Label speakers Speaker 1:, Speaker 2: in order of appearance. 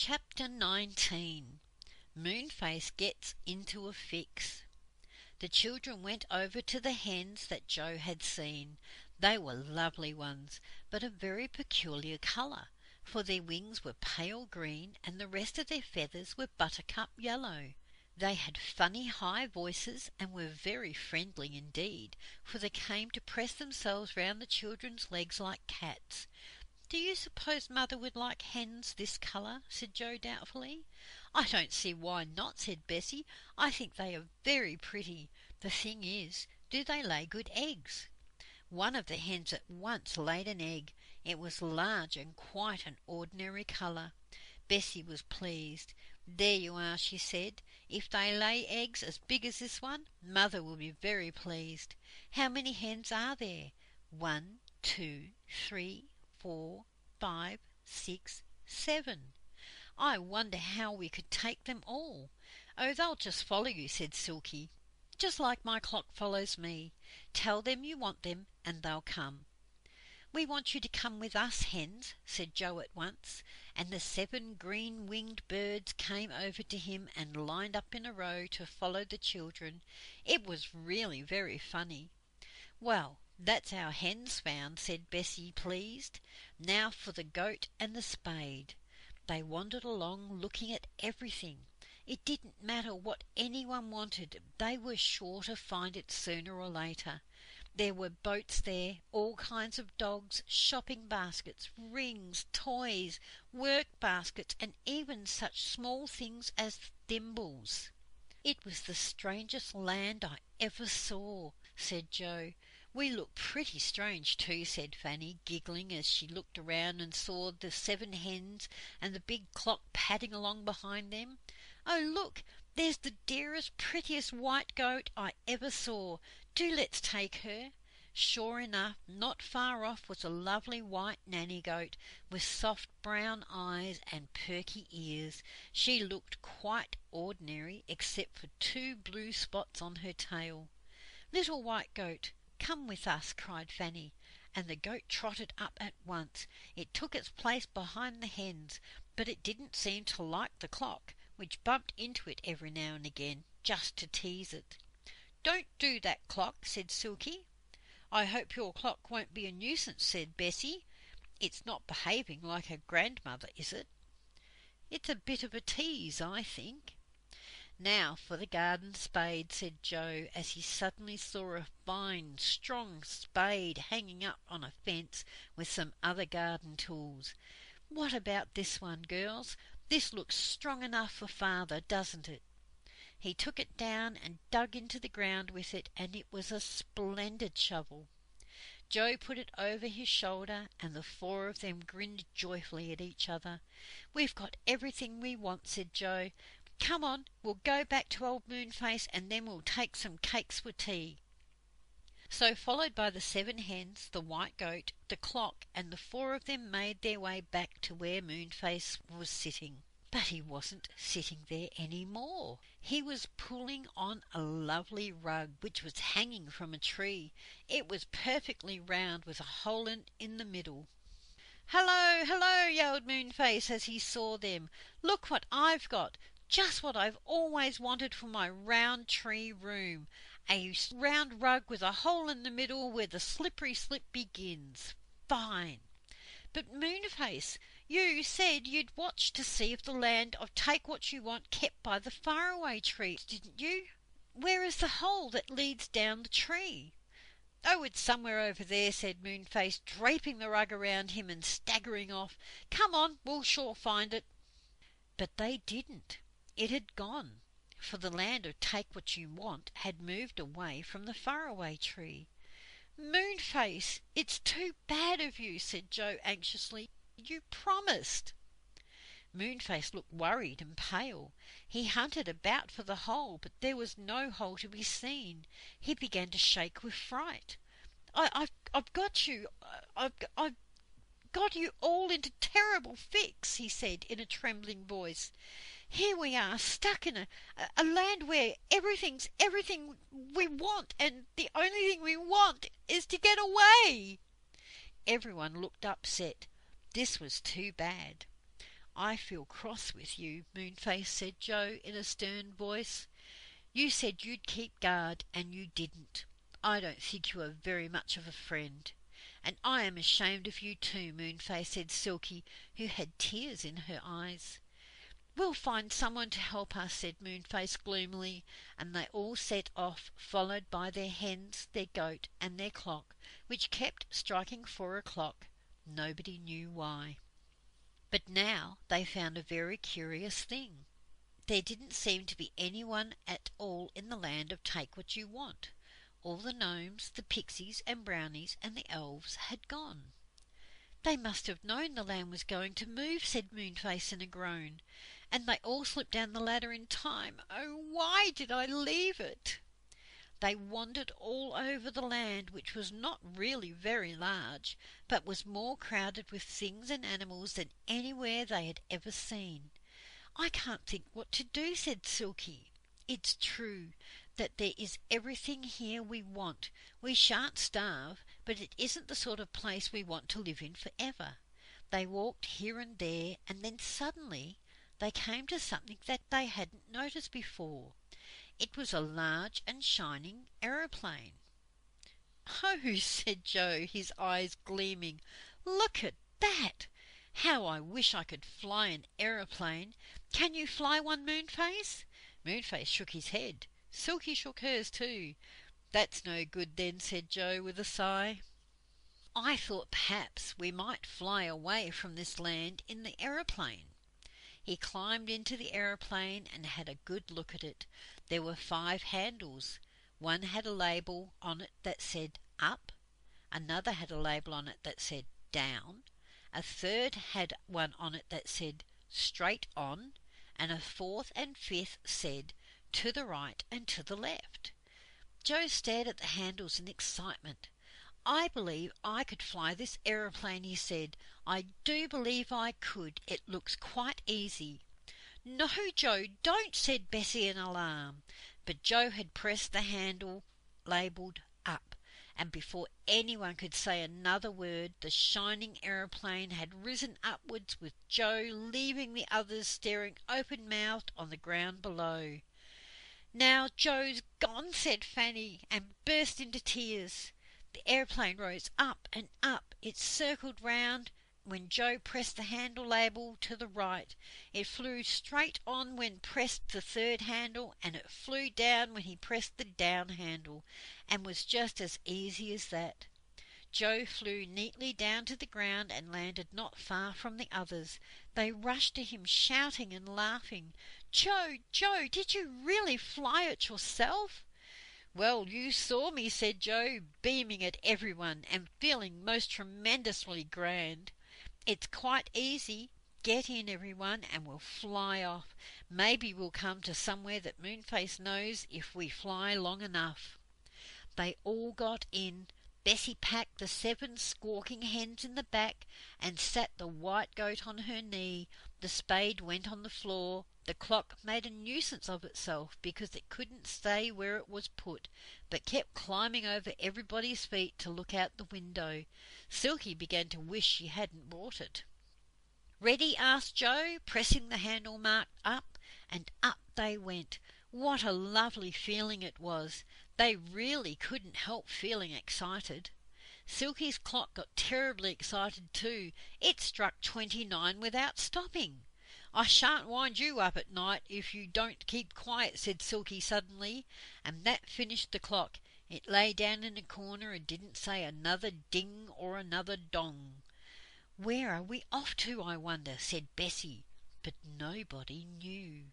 Speaker 1: Chapter 19. Moonface Gets into a Fix. The children went over to the hens that Joe had seen. They were lovely ones, but a very peculiar colour, for their wings were pale green and the rest of their feathers were buttercup yellow. They had funny high voices and were very friendly indeed, for they came to press themselves round the children's legs like cats. "Do you suppose mother would like hens this colour?" said Joe doubtfully. "I don't see why not," said Bessie. "I think they are very pretty. The thing is, do they lay good eggs?" One of the hens at once laid an egg. It was large and quite an ordinary colour. Bessie was pleased. "There you are," she said. "If they lay eggs as big as this one, mother will be very pleased. How many hens are there?" "1, 2, 3, 4, 5, 6, 7. I wonder how we could take them all." "Oh, they'll just follow you," said Silky, "just like my clock follows me. Tell them you want them, and they'll come." "We want you to come with us, hens," said Joe at once, and the 7 green-winged birds came over to him and lined up in a row to follow the children. It was really very funny. "Well, that's our hens found," said Bessie, pleased. "Now for the goat and the spade." They wandered along looking at everything. It didn't matter what anyone wanted, they were sure to find it sooner or later. There were boats there, all kinds of dogs, shopping baskets, rings, toys, work baskets, and even such small things as thimbles. "It was the strangest land I ever saw," said Joe. "We look pretty strange too," said Fanny, giggling as she looked around and saw the 7 hens and the big clock padding along behind them. "Oh, look, there's the dearest, prettiest white goat I ever saw. Do let's take her." Sure enough, not far off was a lovely white nanny goat, with soft brown eyes and perky ears. She looked quite ordinary, except for 2 blue spots on her tail. "Little white goat, come with us," cried Fanny, and the goat trotted up at once. It took its place behind the hens, but it didn't seem to like the clock, which bumped into it every now and again, just to tease it. "Don't do that, clock," said Silky. "I hope your clock won't be a nuisance," said Bessie. "It's not behaving like a grandmother, is it?" "It's a bit of a tease, I think." "Now for the garden spade," said Joe, as he suddenly saw a fine, strong spade hanging up on a fence with some other garden tools. "What about this one, girls? This looks strong enough for father, doesn't it?" He took it down and dug into the ground with it, and it was a splendid shovel. Joe put it over his shoulder, and the 4 of them grinned joyfully at each other. "We've got everything we want," said Joe. "Come on, we'll go back to old Moonface, and then we'll take some cakes for tea." So, followed by the 7 hens, the white goat, the clock, and the 4 of them made their way back to where Moonface was sitting. But he wasn't sitting there any more. He was pulling on a lovely rug which was hanging from a tree. It was perfectly round, with a hole in the middle. "Hello, hello!" yelled Moonface as he saw them. "Look what I've got! Just what I've always wanted for my round tree room. A round rug with a hole in the middle where the slippery slip begins. Fine!" "But, Moonface, you said you'd watch to see if the land of Take What You Want kept by the faraway tree, didn't you? Where is the hole that leads down the tree?" "Oh, it's somewhere over there," said Moonface, draping the rug around him and staggering off. "Come on, we'll sure find it." But they didn't. It had gone, for the land of Take What You Want had moved away from the faraway tree. "Moonface, it's too bad of you," said Joe anxiously. "You promised." Moonface looked worried and pale. He hunted about for the hole, but there was no hole to be seen. He began to shake with fright. I've got you. I've got you all into terrible fix," he said in a trembling voice. "Here we are, stuck in a land where everything's everything we want, and the only thing we want is to get away." Everyone looked upset. This was too bad. I feel cross with you, Moonface, said Joe in a stern voice. You said you'd keep guard, and you didn't. I don't think you are very much of a friend. And I am ashamed of you too, Moonface, said Silky, who had tears in her eyes. We'll find someone to help us, said Moonface gloomily, and they all set off, followed by their hens, their goat, and their clock, which kept striking 4 o'clock. Nobody knew why. But now they found a very curious thing. There didn't seem to be anyone at all in the land of Take What You Want. All the gnomes, the pixies and brownies and the elves had gone. They must have known the land was going to move, said Moonface in a groan, and they all slipped down the ladder in time. Oh, why did I leave it? They wandered all over the land, which was not really very large, but was more crowded with things and animals than anywhere they had ever seen. I can't think what to do, said Silky. It's true that there is everything here we want. We shan't starve, but it isn't the sort of place we want to live in forever. They walked here and there, and then suddenly they came to something that they hadn't noticed before. It was a large and shining aeroplane. Oh, said Joe, his eyes gleaming, look at that! How I wish I could fly an aeroplane. Can you fly one, Moonface? Moonface shook his head. Silky shook hers too. That's no good then, said Joe with a sigh. I thought perhaps we might fly away from this land in the aeroplane. He climbed into the aeroplane and had a good look at it. There were 5 handles. One had a label on it that said up, another had a label on it that said down, a third had one on it that said straight on, and a 4th and 5th said to the right and to the left. Joe stared at the handles in excitement. I believe I could fly this aeroplane, he said. I do believe I could. It looks quite easy. No, Joe, don't, said Bessie in alarm. But Joe had pressed the handle labelled up, and before anyone could say another word, the shining aeroplane had risen upwards, with Joe leaving the others staring open-mouthed on the ground below. Now Joe's gone, said Fanny, and burst into tears. The aeroplane rose up and up. It circled round when Joe pressed the handle label to the right. It flew straight on when pressed the 3rd handle, and it flew down when he pressed the down handle, and was just as easy as that. Joe flew neatly down to the ground and landed not far from the others. They rushed to him, shouting and laughing. Joe, Joe, did you really fly it yourself? Well, you saw me, said Joe, beaming at everyone and feeling most tremendously grand. It's quite easy. Get in, everyone, and we'll fly off. Maybe we'll come to somewhere that Moonface knows if we fly long enough. They all got in. Bessie packed the 7 squawking hens in the back and sat the white goat on her knee. The spade went on the floor. The clock made a nuisance of itself because it couldn't stay where it was put, but kept climbing over everybody's feet to look out the window. Silky began to wish she hadn't brought it. Ready? asked Joe, pressing the handle marked up, and up they went. What a lovely feeling it was. They really couldn't help feeling excited. Silky's clock got terribly excited too. It struck 29 without stopping. I shan't wind you up at night if you don't keep quiet, said Silky suddenly, and that finished the clock. It lay down in a corner and didn't say another ding or another dong. Where are we off to, I wonder, said Bessie, but nobody knew.